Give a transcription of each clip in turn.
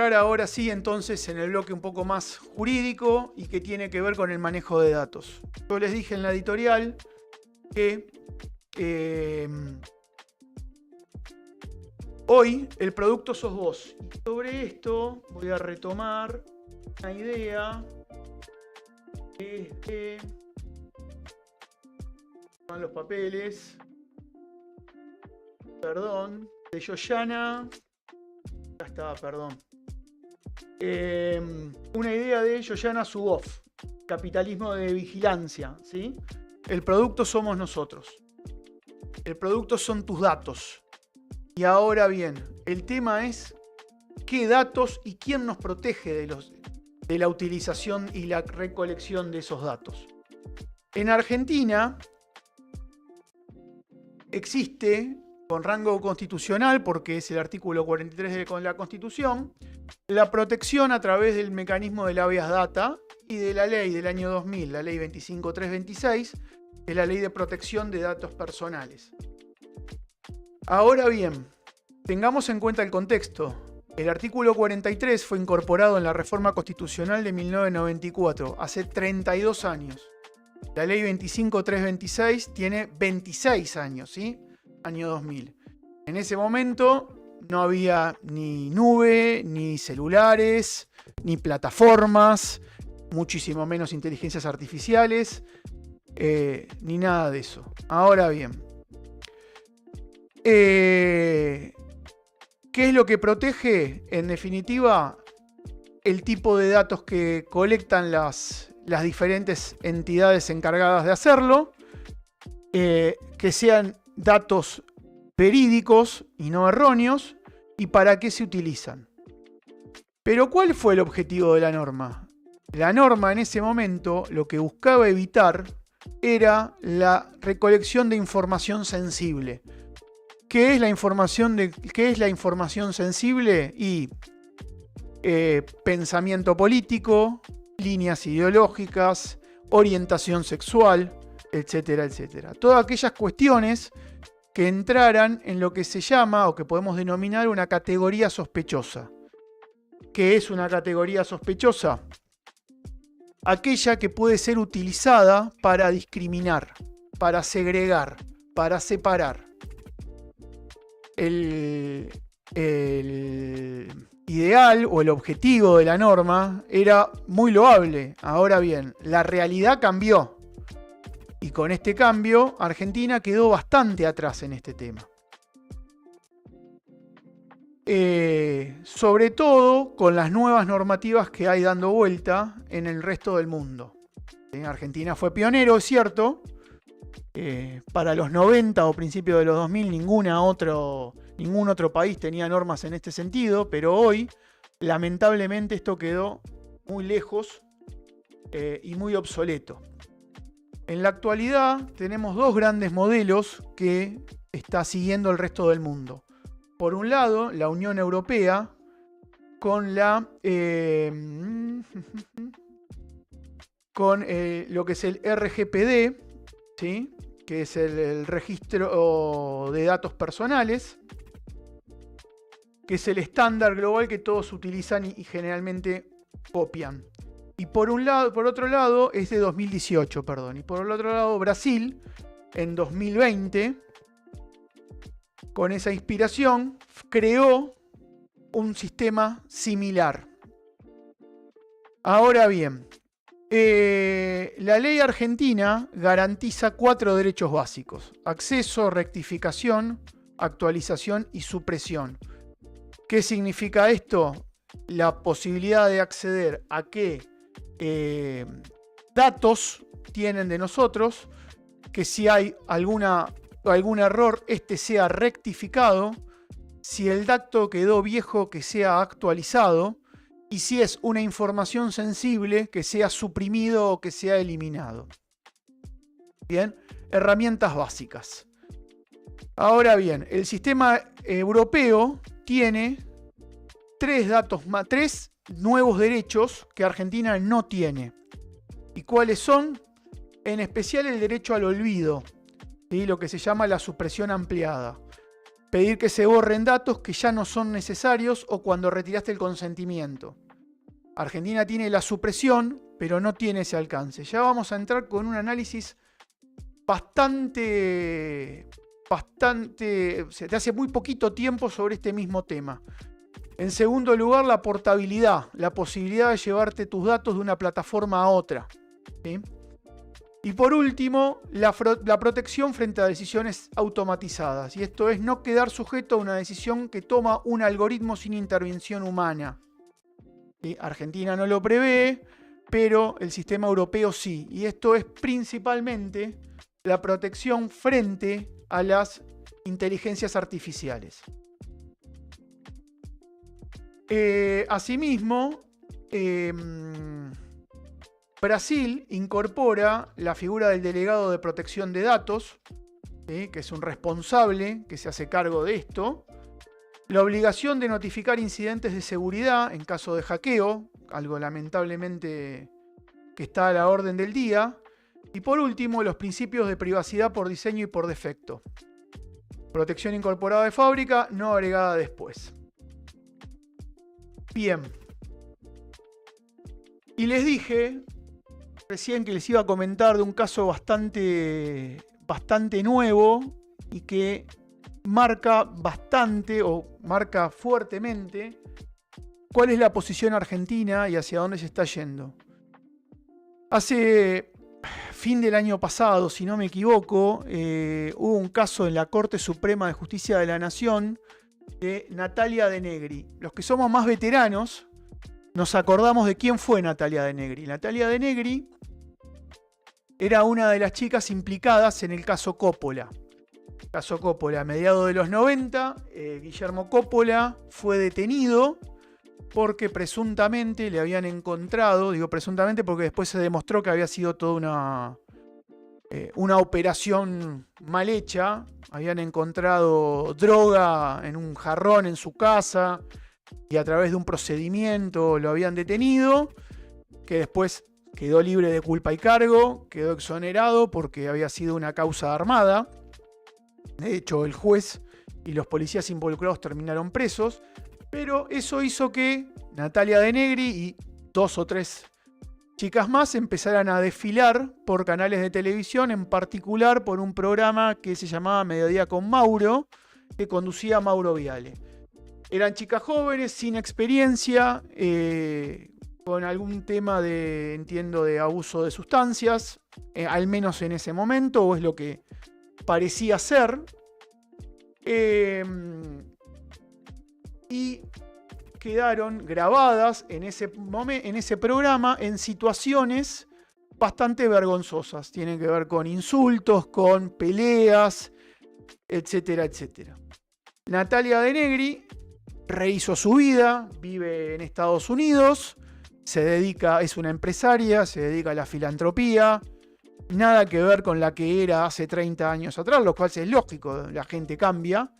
entrar ahora sí entonces en el bloque un poco más jurídico y que tiene que ver con el manejo de datos. Yo les dije en la editorial que hoy el producto sos vos. Y sobre esto voy a retomar una idea de los papeles, perdón, de Yoyana. Ya está, perdón. Una idea de Yoyana Zuboff, capitalismo de vigilancia, ¿sí? El producto somos nosotros. El producto son tus datos. Y ahora bien, el tema es qué datos y quién nos protege de la utilización y la recolección de esos datos. En Argentina existe, con rango constitucional, porque es el artículo 43 de la Constitución, la protección a través del mecanismo del habeas data y de la ley del año 2000, la ley 25326, que es la ley de protección de datos personales. Ahora bien, tengamos en cuenta el contexto. El artículo 43 fue incorporado en la reforma constitucional de 1994, hace 32 años. La ley 25326 tiene 26 años, ¿sí? Año 2000. En ese momento no había ni nube, ni celulares, ni plataformas, muchísimo menos inteligencias artificiales, ni nada de eso. Ahora bien, ¿qué es lo que protege? En definitiva, el tipo de datos que colectan las diferentes entidades encargadas de hacerlo, que sean datos verídicos y no erróneos, y para qué se utilizan. Pero ¿cuál fue el objetivo de la norma? La norma en ese momento lo que buscaba evitar era la recolección de información sensible. ¿Qué es la información sensible? Y pensamiento político, líneas ideológicas, orientación sexual, etcétera, etcétera. Todas aquellas cuestiones que entraran en lo que se llama o que podemos denominar una categoría sospechosa. ¿Qué es una categoría sospechosa? Aquella que puede ser utilizada para discriminar, para segregar, para separar. El ideal o el objetivo de la norma era muy loable. Ahora bien, la realidad cambió. Y con este cambio, Argentina quedó bastante atrás en este tema. Sobre todo con las nuevas normativas que hay dando vuelta en el resto del mundo. Argentina fue pionero, es cierto. Para los 90 o principios de los 2000 ningún otro país tenía normas en este sentido, pero hoy, lamentablemente, esto quedó muy lejos y muy obsoleto. En la actualidad tenemos dos grandes modelos que está siguiendo el resto del mundo. Por un lado, la Unión Europea con lo que es el RGPD, ¿sí? Que es el registro de datos personales, que es el estándar global que todos utilizan y generalmente copian. Y por otro lado, es de 2018, perdón. Y por el otro lado, Brasil, en 2020, con esa inspiración, creó un sistema similar. Ahora bien, la ley argentina garantiza 4 derechos básicos: acceso, rectificación, actualización y supresión. ¿Qué significa esto? La posibilidad de acceder a qué datos tienen de nosotros, que si hay algún error, este sea rectificado, si el dato quedó viejo, que sea actualizado, y si es una información sensible, que sea suprimido o que sea eliminado. Bien, herramientas básicas. Ahora bien, el sistema europeo tiene 3 nuevos derechos que Argentina no tiene. ¿Y cuáles son? En especial el derecho al olvido, ¿sí? Lo que se llama la supresión ampliada. pedir que se borren datos que ya no son necesarios o cuando retiraste el consentimiento. Argentina tiene la supresión, pero no tiene ese alcance. Ya vamos a entrar con un análisis bastante, de hace muy poquito tiempo sobre este mismo tema. En segundo lugar, la portabilidad, la posibilidad de llevarte tus datos de una plataforma a otra, ¿sí? Y por último, la protección frente a decisiones automatizadas. Y esto es no quedar sujeto a una decisión que toma un algoritmo sin intervención humana. ¿Sí? Argentina no lo prevé, pero el sistema europeo sí. Y esto es principalmente la protección frente a las inteligencias artificiales. Asimismo, Brasil incorpora la figura del delegado de protección de datos, ¿sí? Que es un responsable que se hace cargo de esto. La obligación de notificar incidentes de seguridad en caso de hackeo, algo lamentablemente que está a la orden del día. Y por último, los principios de privacidad por diseño y por defecto. Protección incorporada de fábrica, no agregada después. Bien. Y les dije recién que les iba a comentar de un caso bastante nuevo y que marca bastante o marca fuertemente cuál es la posición argentina y hacia dónde se está yendo. Hace fin del año pasado, si no me equivoco, hubo un caso en la Corte Suprema de Justicia de la Nación de Natalia De Negri. Los que somos más veteranos nos acordamos de quién fue Natalia De Negri. Natalia De Negri era una de las chicas implicadas en el caso Coppola. Caso Coppola, a mediados de los 90, Guillermo Coppola fue detenido porque presuntamente le habían encontrado, digo presuntamente porque después se demostró que había sido toda una operación mal hecha. Habían encontrado droga en un jarrón en su casa y a través de un procedimiento lo habían detenido, que después quedó libre de culpa y cargo, quedó exonerado porque había sido una causa armada. De hecho, el juez y los policías involucrados terminaron presos, pero eso hizo que Natalia De Negri y 2 o 3 chicas más empezaran a desfilar por canales de televisión, en particular por un programa que se llamaba Mediodía con Mauro, que conducía Mauro Viale. Eran chicas jóvenes, sin experiencia, con algún tema de abuso de sustancias, al menos en ese momento, o es lo que parecía ser. Y quedaron grabadas en ese programa en situaciones bastante vergonzosas. Tienen que ver con insultos, con peleas, etcétera, etcétera. Natalia De Negri rehizo su vida, vive en Estados Unidos, es una empresaria, se dedica a la filantropía. Nada que ver con la que era hace 30 años atrás, lo cual es lógico, la gente cambia,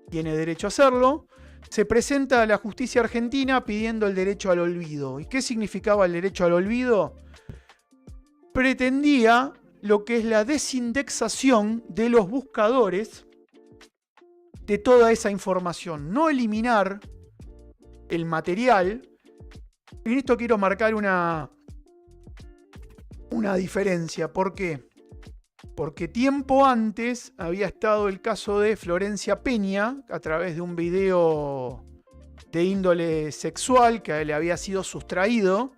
tiene derecho a hacerlo. Se presenta a la justicia argentina pidiendo el derecho al olvido. ¿Y qué significaba el derecho al olvido? Pretendía lo que es la desindexación de los buscadores de toda esa información. No eliminar el material. En esto quiero marcar una diferencia. ¿Por qué? Porque tiempo antes había estado el caso de Florencia Peña, a través de un video de índole sexual que le había sido sustraído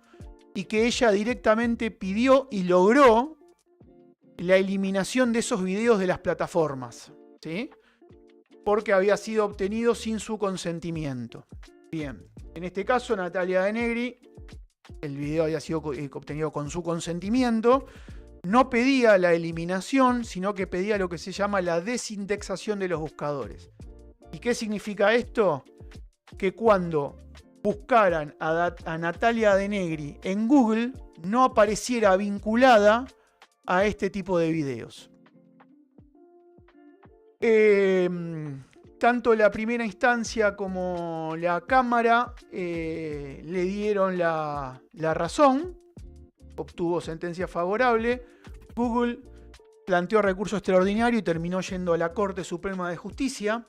y que ella directamente pidió y logró la eliminación de esos videos de las plataformas, ¿sí? Porque había sido obtenido sin su consentimiento. Bien, en este caso Natalia De Negri, el video había sido obtenido con su consentimiento. No pedía la eliminación, sino que pedía lo que se llama la desindexación de los buscadores. ¿Y qué significa esto? Que cuando buscaran a Natalia De Negri en Google, no apareciera vinculada a este tipo de videos. Tanto la primera instancia como la Cámara le dieron la razón. Obtuvo sentencia favorable. Google planteó recurso extraordinario y terminó yendo a la Corte Suprema de Justicia.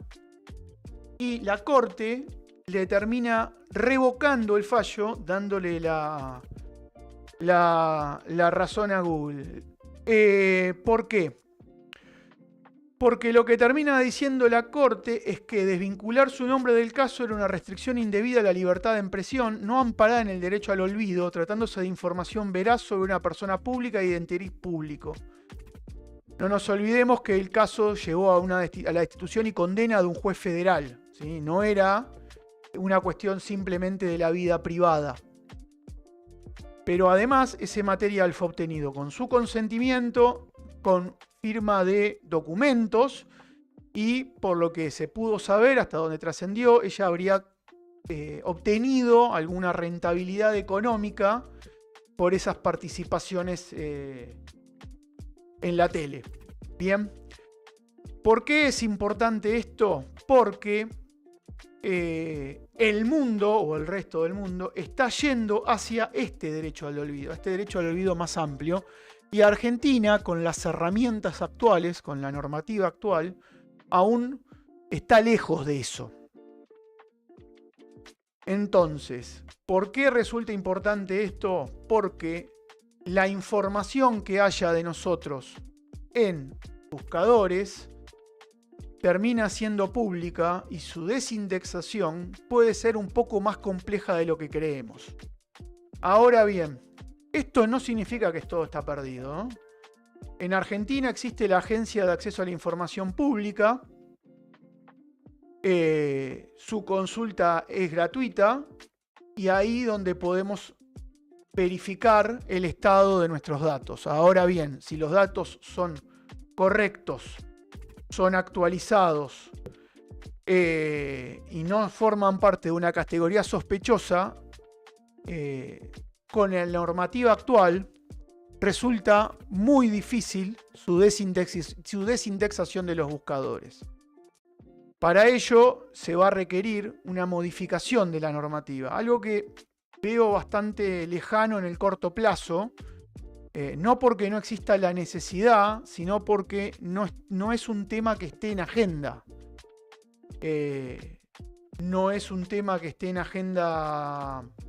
y la Corte le termina revocando el fallo, dándole la razón a Google. ¿Por qué? Porque lo que termina diciendo la Corte es que desvincular su nombre del caso era una restricción indebida a la libertad de expresión, no amparada en el derecho al olvido, tratándose de información veraz sobre una persona pública y de interés público. No nos olvidemos que el caso llegó a la destitución y condena de un juez federal, ¿sí? No era una cuestión simplemente de la vida privada. Pero además ese material fue obtenido con su consentimiento, con firma de documentos, y por lo que se pudo saber, hasta donde trascendió, ella habría obtenido alguna rentabilidad económica por esas participaciones en la tele. Bien, ¿por qué es importante esto? Porque el mundo, o el resto del mundo, está yendo hacia este derecho al olvido, este derecho al olvido más amplio. Y Argentina, con las herramientas actuales, con la normativa actual, aún está lejos de eso. Entonces, ¿por qué resulta importante esto? Porque la información que haya de nosotros en buscadores termina siendo pública y su desindexación puede ser un poco más compleja de lo que creemos. Ahora bien, esto no significa que todo está perdido, ¿no? En Argentina existe la Agencia de Acceso a la Información Pública. Su consulta es gratuita y ahí donde podemos verificar el estado de nuestros datos. Ahora bien, si los datos son correctos, son actualizados y no forman parte de una categoría sospechosa, con la normativa actual resulta muy difícil su desindexación de los buscadores. Para ello se va a requerir una modificación de la normativa, algo que veo bastante lejano en el corto plazo, no porque no exista la necesidad, sino porque no es un tema que esté en agenda. No es un tema que esté en agenda